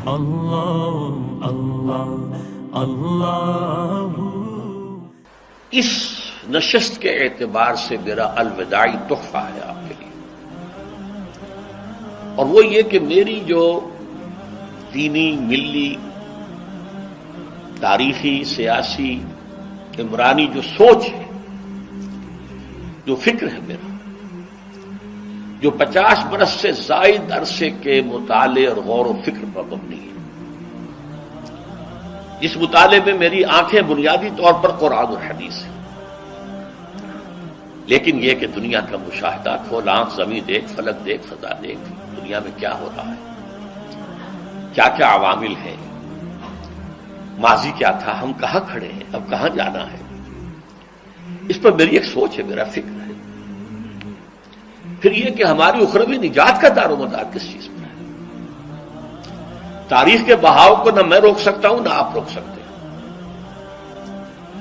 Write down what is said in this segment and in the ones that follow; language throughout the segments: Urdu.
اللہ اللہ اللہ۔ اس نشست کے اعتبار سے میرا الوداعی تحفہ ہے آپ کے لیے، اور وہ یہ کہ میری جو دینی، ملی، تاریخی، سیاسی، عمرانی جو سوچ ہے، جو فکر ہے میرا، جو 50 برس سے زائد عرصے کے مطالعے اور غور و فکر پر مبنی ہے، جس مطالعے میں میری آنکھیں بنیادی طور پر قرآن اور حدیث ہیں، لیکن یہ کہ دنیا کا مشاہدہ، کھول آنکھ، زمین دیکھ، فلک دیکھ، فضا دیکھ، دنیا میں کیا ہو رہا ہے، کیا کیا عوامل ہیں، ماضی کیا تھا، ہم کہاں کھڑے ہیں، اب کہاں جانا ہے، اس پر میری ایک سوچ ہے، میرا فکر ہے۔ پھر یہ کہ ہماری اخروی نجات کا دار و مدار کس چیز پر ہے۔ تاریخ کے بہاؤ کو نہ میں روک سکتا ہوں، نہ آپ روک سکتے ہیں،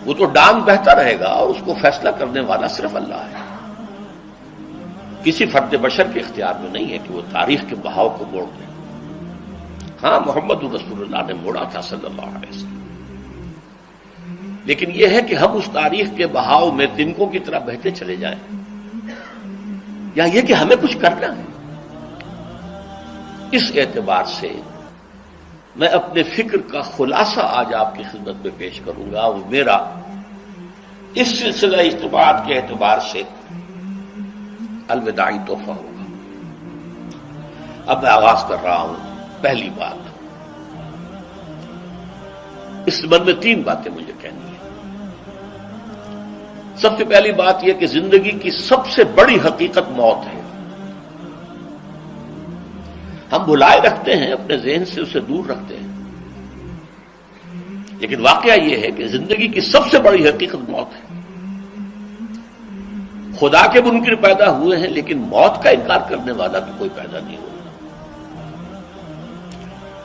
وہ تو ڈانگ بہتا رہے گا، اور اس کو فیصلہ کرنے والا صرف اللہ ہے۔ کسی فرد بشر کے اختیار میں نہیں ہے کہ وہ تاریخ کے بہاؤ کو موڑ دے۔ ہاں، محمد رسول اللہ نے موڑا تھا صلی اللہ علیہ وسلم، لیکن یہ ہے کہ ہم اس تاریخ کے بہاؤ میں تنکوں کی طرح بہتے چلے جائیں، یا یہ کہ ہمیں کچھ کرنا ہے۔ اس اعتبار سے میں اپنے فکر کا خلاصہ آج آپ کی خدمت میں پیش کروں گا، وہ میرا اس سلسلہ اجتماعات کے اعتبار سے الوداعی تحفہ ہوگا۔ اب میں آغاز کر رہا ہوں۔ پہلی بات، اس سبب میں 3 باتیں مجھے کہنی ہیں۔ سب سے پہلی بات یہ کہ زندگی کی سب سے بڑی حقیقت موت ہے۔ ہم بھلائے رکھتے ہیں، اپنے ذہن سے اسے دور رکھتے ہیں، لیکن واقعہ یہ ہے کہ زندگی کی سب سے بڑی حقیقت موت ہے۔ خدا کے منکر پیدا ہوئے ہیں، لیکن موت کا انکار کرنے والا تو کوئی پیدا نہیں ہوا۔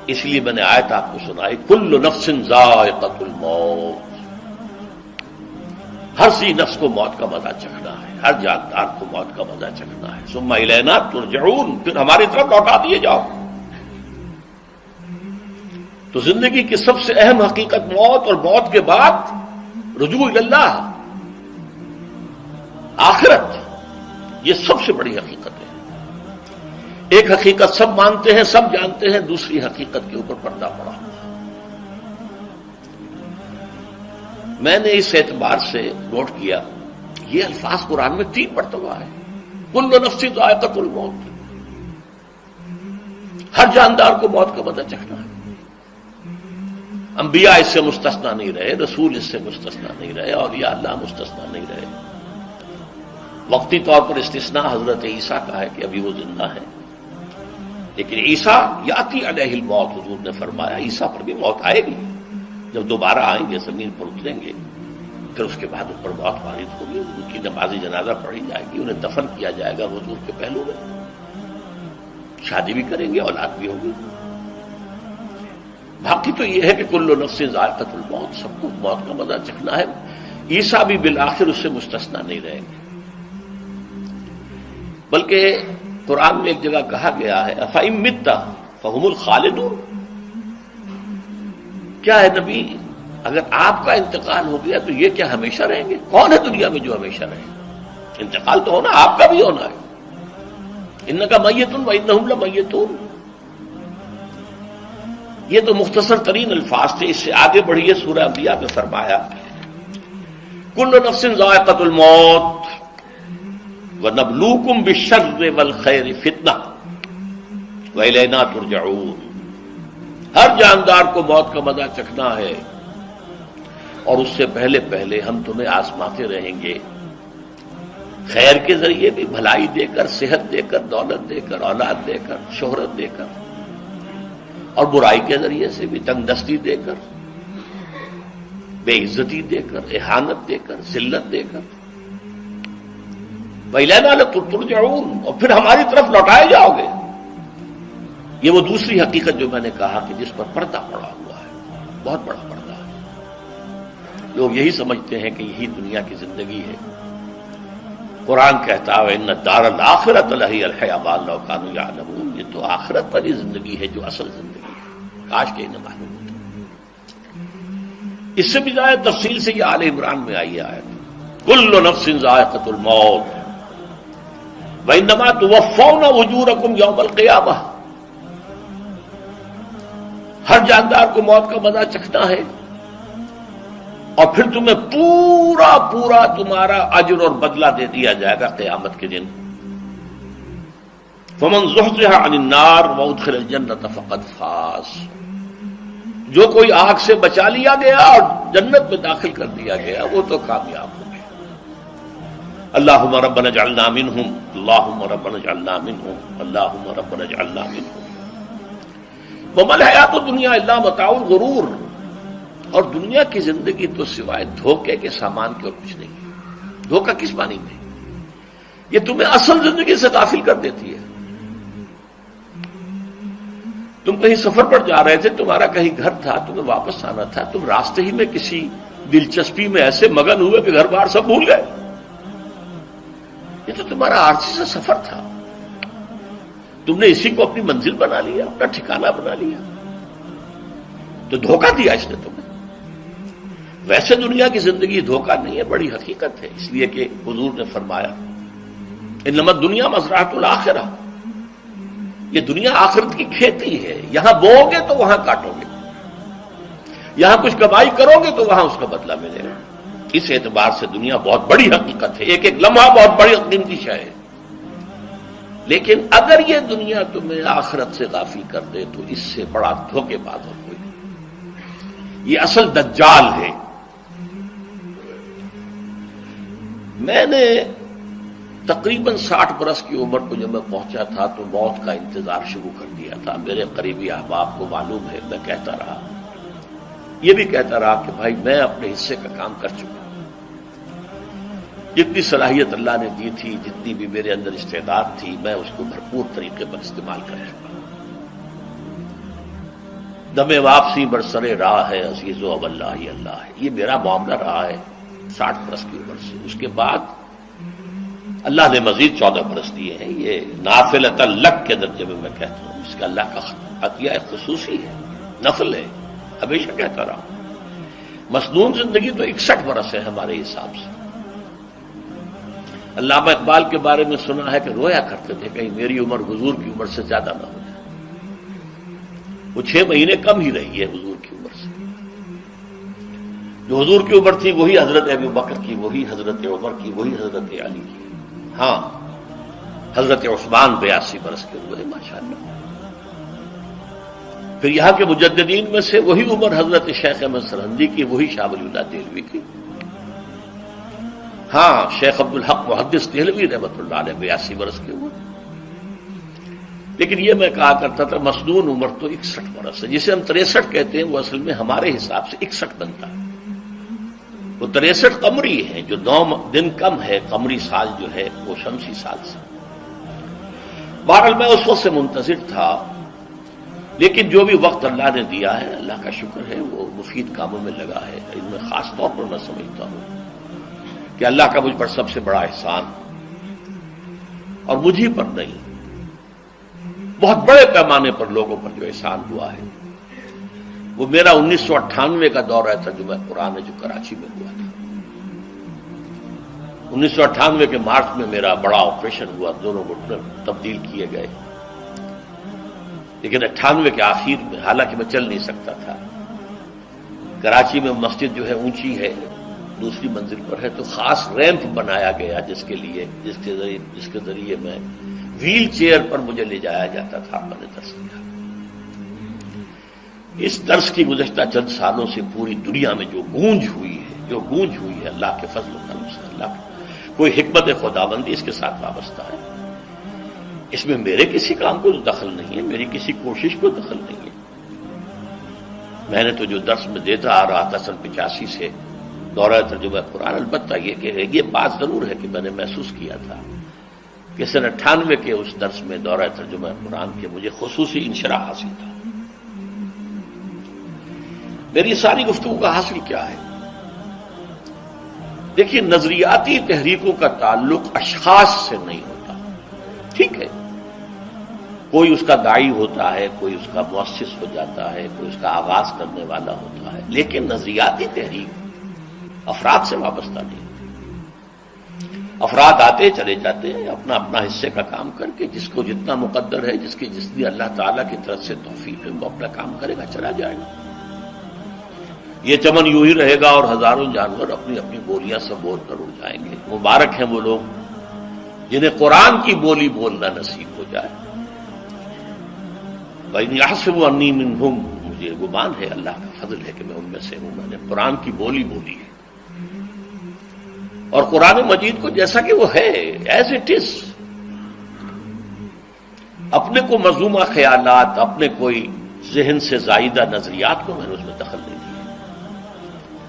اس لیے میں نے آیت آپ کو سنائی، کل نفس ذائقۃ الموت، ہر سی نفس کو موت کا مزہ چکھنا ہے، ہر جاندار کو موت کا مزہ چکھنا ہے۔ ثم الینا ترجعون، پھر ہماری طرف لوٹا دیے جاؤ۔ تو زندگی کی سب سے اہم حقیقت موت، اور موت کے بعد رجوع اللہ، آخرت، یہ سب سے بڑی حقیقت ہے۔ ایک حقیقت سب مانتے ہیں، سب جانتے ہیں، دوسری حقیقت کے اوپر پردہ پڑا۔ میں نے اس اعتبار سے نوٹ کیا، یہ الفاظ قرآن میں 3 مرتبہ ہے، کل نفس ذائقۃ الموت، ہر جاندار کو موت کا مزہ چکھنا ہے۔ انبیاء اس سے مستثنا نہیں رہے، رسول اس سے مستثنا نہیں رہے، اولیاء اللہ مستثنا نہیں رہے۔ وقتی طور پر استثناء حضرت عیسیٰ کا ہے کہ ابھی وہ زندہ ہے، لیکن عیسیٰ یاتی علیہ الموت، حضور نے فرمایا عیسیٰ پر بھی موت آئے گی، جب دوبارہ آئیں گے، زمین پر اتریں گے، پھر اس کے بعد ان پر موت وارد ہوگی، ان کی نماز جنازہ پڑھی جائے گی، انہیں دفن کیا جائے گا حضور کے پہلو میں، شادی بھی کریں گے، اولاد بھی ہوگی۔ باقی تو یہ ہے کہ کل نفس ذائقۃ الموت، سب کو موت کا مزہ چکھنا ہے۔ عیسیٰ بھی بالآخر اس سے مستثنا نہیں رہیں گے، بلکہ قرآن میں ایک جگہ کہا گیا ہے أَفَإِن مِتَّ فَهُمُ الْخَالِدُونَ، کیا ہے نبی، اگر آپ کا انتقال ہو گیا تو یہ کیا ہمیشہ رہیں گے؟ کون ہے دنیا میں جو ہمیشہ رہے؟ انتقال تو ہونا، آپ کا بھی ہونا ہے۔ إِنَّكَ مَيِّتٌ وَإِنَّهُمْ لَمَيِّتُونَ، یہ تو مختصر ترین الفاظ تھے۔ اس سے آگے بڑھیے، سورہ انبیاء میں فرمایا کل نفس ذائقۃ الموت وَنَبْلُوكُمْ بِالشَّرِّ وَالْخَيْرِ فِتْنَةً وَإِلَيْنَا تُرْجَعُونَ، ہر جاندار کو موت کا مزہ چکھنا ہے، اور اس سے پہلے پہلے ہم تمہیں آزماتے رہیں گے، خیر کے ذریعے بھی، بھلائی دے کر، صحت دے کر، دولت دے کر، اولاد دے کر، شہرت دے کر، اور برائی کے ذریعے سے بھی، تنگ دستی دے کر، بے عزتی دے کر، اہانت دے کر، ذلت دے کر، وَإِلَيْنَا تُرْجَعُونَ، اور پھر ہماری طرف لوٹائے جاؤ گے۔ یہ وہ دوسری حقیقت جو میں نے کہا کہ جس پر پردہ پڑا ہوا ہے، بہت بڑا پردہ ہے۔ لوگ یہی سمجھتے ہیں کہ یہی دنیا کی زندگی ہے۔ قرآن کہتا ہے ان الدار الآخرۃ لہی الحیوان لو کانوا یعلمون، یہ تو آخرت والی زندگی ہے جو اصل زندگی ہے۔ کاش کہ انہیں معلوم ہوتا. اس سے بھی زیادہ تفصیل سے یہ آل عمران میں آئی آیت، کل نفس ذائقۃ الموت وانما توفون اجورکم یوم القیامہ. ہر جاندار کو موت کا مزہ چکھنا ہے اور پھر تمہیں پورا پورا تمہارا اجر اور بدلہ دے دیا جائے گا قیامت کے دن. فمن زحزح عن النار وادخل الجنۃ فقد فاز. جو کوئی آگ سے بچا لیا گیا اور جنت میں داخل کر دیا گیا وہ تو کامیاب ہو گیا. اللہم ربنا اجعلنا منہم، اللہم ربنا اجعلنا منہم، اللہم ربنا اجعلنا منہم. وما الحیات الدنیا الا متاع الغرور. اور دنیا کی زندگی تو سوائے دھوکے کے سامان کے اور کچھ نہیں. دھوکہ کس معنی میں؟ یہ تمہیں اصل زندگی سے غافل کر دیتی ہے. تم کہیں سفر پر جا رہے تھے، تمہارا کہیں گھر تھا، تمہیں واپس آنا تھا، تم راستے ہی میں کسی دلچسپی میں ایسے مگن ہوئے کہ گھر بار سب بھول گئے. یہ تو تمہارا عارضی سا سفر تھا، تم نے اسی کو اپنی منزل بنا لیا، اپنا ٹھکانہ بنا لیا، تو دھوکہ دیا اس نے تمہیں. ویسے دنیا کی زندگی دھوکہ نہیں ہے، بڑی حقیقت ہے. اس لیے کہ حضور نے فرمایا انما الدنیا مزرعۃ الآخرہ. یہ دنیا آخرت کی کھیتی ہے، یہاں بوؤ گے تو وہاں کاٹو گے، یہاں کچھ کمائی کرو گے تو وہاں اس کا بدلہ ملے گا. اس اعتبار سے دنیا بہت بڑی حقیقت ہے، ایک ایک لمحہ بہت بڑی قیمتی شے ہے. لیکن اگر یہ دنیا تمہیں آخرت سے غافل کر دے تو اس سے بڑا دھوکے باز اور کوئی نہیں. یہ اصل دجال ہے. میں نے تقریباً 60 برس کی عمر کو جب میں پہنچا تھا تو موت کا انتظار شروع کر دیا تھا. میرے قریبی احباب کو معلوم ہے، میں کہتا رہا، یہ بھی کہتا رہا کہ بھائی میں اپنے حصے کا کام کر چکا. جتنی صلاحیت اللہ نے دی تھی، جتنی بھی میرے اندر استعداد تھی، میں اس کو بھرپور طریقے پر استعمال کر چکا. دم واپسی برسرے راہ ہے عزیز و اب اللہ ہی اللہ ہے. یہ میرا معاملہ رہا ہے 60 برس کی عمر سے. اس کے بعد اللہ نے مزید 14 برس دیے ہیں. یہ نافلۃ لک کے درجے میں کہتا ہوں، اس کا اللہ کا عطیہ خصوصی ہے، نفل ہے. ہمیشہ کہتا رہا ہوں مسنون زندگی تو 61 برس ہے ہمارے حساب سے. علامہ اقبال کے بارے میں سنا ہے کہ رویا کرتے تھے کہیں میری عمر حضور کی عمر سے زیادہ نہ ہو جائے. وہ 6 مہینے کم ہی رہی ہے حضور کی عمر سے. جو حضور کی عمر تھی وہی حضرت ابو بکر کی، وہی حضرت عمر کی، وہی حضرت علی کی. ہاں حضرت عثمان 82 برس کے ہوئے ماشاءاللہ. پھر یہاں کے مجددین میں سے وہی عمر حضرت شیخ احمد سرہندی کی، وہی شاہ ولی اللہ دہلوی کی. ہاں شیخ عبدالحق محدث دہلوی رحمۃ اللہ علیہ 82 برس کے ہوئے. لیکن یہ میں کہا کرتا تھا مسنون عمر تو 61 برس ہے. جسے ہم 63 کہتے ہیں وہ اصل میں ہمارے حساب سے 61 بنتا ہے. وہ 63 قمری ہے، جو 9 دن کم ہے. قمری سال جو ہے وہ شمسی سال سے. بہرحال میں اس وقت سے منتظر تھا، لیکن جو بھی وقت اللہ نے دیا ہے اللہ کا شکر ہے وہ مفید کاموں میں لگا ہے. ان میں خاص طور پر میں سمجھتا ہوں کہ اللہ کا مجھ پر سب سے بڑا احسان، اور مجھے پر نہیں، بہت بڑے پیمانے پر لوگوں پر جو احسان ہوا ہے وہ میرا 1998 کا دورہ ترجمہ قرآن ہے جو کراچی میں ہوا تھا. 1998 کے مارچ میں میرا بڑا آپریشن ہوا، دونوں گھٹنے تبدیل کیے گئے. لیکن 98 کے آخر میں، حالانکہ میں چل نہیں سکتا تھا، کراچی میں مسجد جو ہے اونچی ہے، دوسری منزل پر ہے، تو خاص ریمپ بنایا گیا جس کے ذریعے میں ویل چیئر پر مجھے لے جایا جاتا تھا. میں نے درس دیا. اس درس کی گزشتہ چند سالوں سے پوری دنیا میں جو گونج ہوئی ہے اللہ کے فضل و کرم سے، اللہ کوئی حکمت خداوندی اس کے ساتھ وابستہ ہے. اس میں میرے کسی کام کو دخل نہیں ہے، میری کسی کوشش کو دخل نہیں ہے. میں نے تو جو درس میں دیتا آ رہا تھا سن 85 سے دورہ ترجمہ قرآن، البتہ یہ بات ضرور ہے کہ میں نے محسوس کیا تھا کہ سن 98 کے اس درس میں دورہ ترجمہ قرآن کے مجھے خصوصی انشراح حاصل تھا. میری ساری گفتگو کا حاصل کیا ہے؟ دیکھیے، نظریاتی تحریکوں کا تعلق اشخاص سے نہیں ہوتا. ٹھیک ہے، کوئی اس کا داعی ہوتا ہے، کوئی اس کا مؤسس ہو جاتا ہے، کوئی اس کا آغاز کرنے والا ہوتا ہے، لیکن نظریاتی تحریک افراد سے وابستہ نہیں۔ افراد آتے چلے جاتے ہیں اپنا اپنا حصے کا کام کر کے، جس کو جتنا مقدر ہے، جس کی اللہ تعالیٰ کی طرف سے توفیق ہے، وہ اپنا کام کرے گا، چلا جائے گا۔ یہ چمن یوں ہی رہے گا اور ہزاروں جانور اپنی اپنی بولیاں سے بول کر اڑ جائیں گے۔ مبارک ہیں وہ لوگ جنہیں قرآن کی بولی بولنا نصیب ہو جائے۔ وَإِنْ يَحْسَبُ أَنِّي مِنْهُمْ، مجھے گمان ہے، اللہ کا فضل ہے کہ میں ان میں سے ہوں، میں نے قرآن کی بولی بولی ہے، اور قرآن مجید کو جیسا کہ وہ ہے ایز اٹ از، اپنے کو مذمومہ خیالات، اپنے کوئی ذہن سے زائدہ نظریات کو میں نے اس میں دخل نہیں دیا،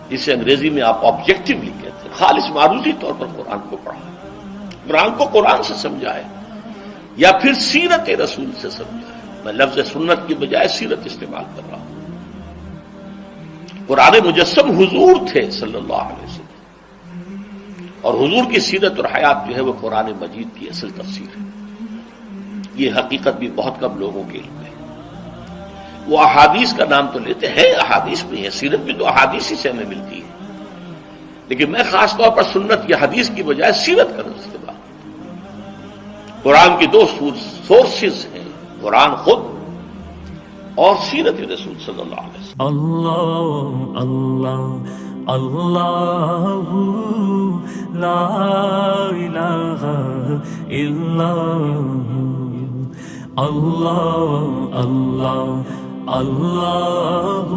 جسے انگریزی میں آپ آبجیکٹیولی کہتے ہیں، خالص معروضی طور پر قرآن کو پڑھا، قرآن کو قرآن سے سمجھا ہے، یا پھر سیرت رسول سے سمجھا ہے۔ میں لفظ سنت کی بجائے سیرت استعمال کر رہا ہوں۔ قرآن مجسم حضور تھے صلی اللہ علیہ وسلم، اور حضور کی سیرت اور حیات جو ہے وہ قرآن مجید کی اصل تفسیر ہے۔ یہ حقیقت بھی بہت کم لوگوں کے علم ہے۔ وہ احادیث کا نام تو لیتے ہیں، احادیث بھی ہے، سیرت بھی تو احادیث ہی سے ہمیں ملتی ہے، لیکن میں خاص طور پر سنت یا حدیث کی بجائے سیرت کا استعمال۔ قرآن کی دو سورسز ہیں، قرآن خود اور سیرت رسول صلی اللہ علیہ وسلم۔ اللہ اللہ اللہ لا الہ الا اللہ، اللہ اللہ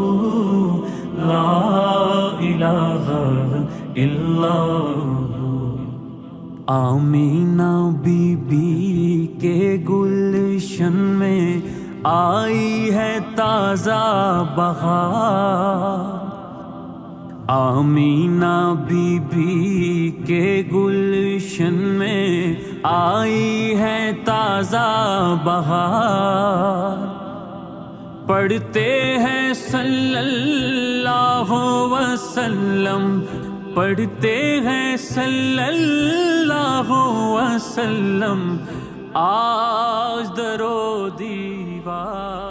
لا الہ الا۔ آمینہ بی بی کے گلشن میں آئی ہے تازہ بہار، آمینہ بی بی کے گلشن میں آئی ہے تازہ بہار، پڑھتے ہیں صلی اللہ وسلم، پڑھتے ہیں صلی اللہ وسلم، آج درو دیوار۔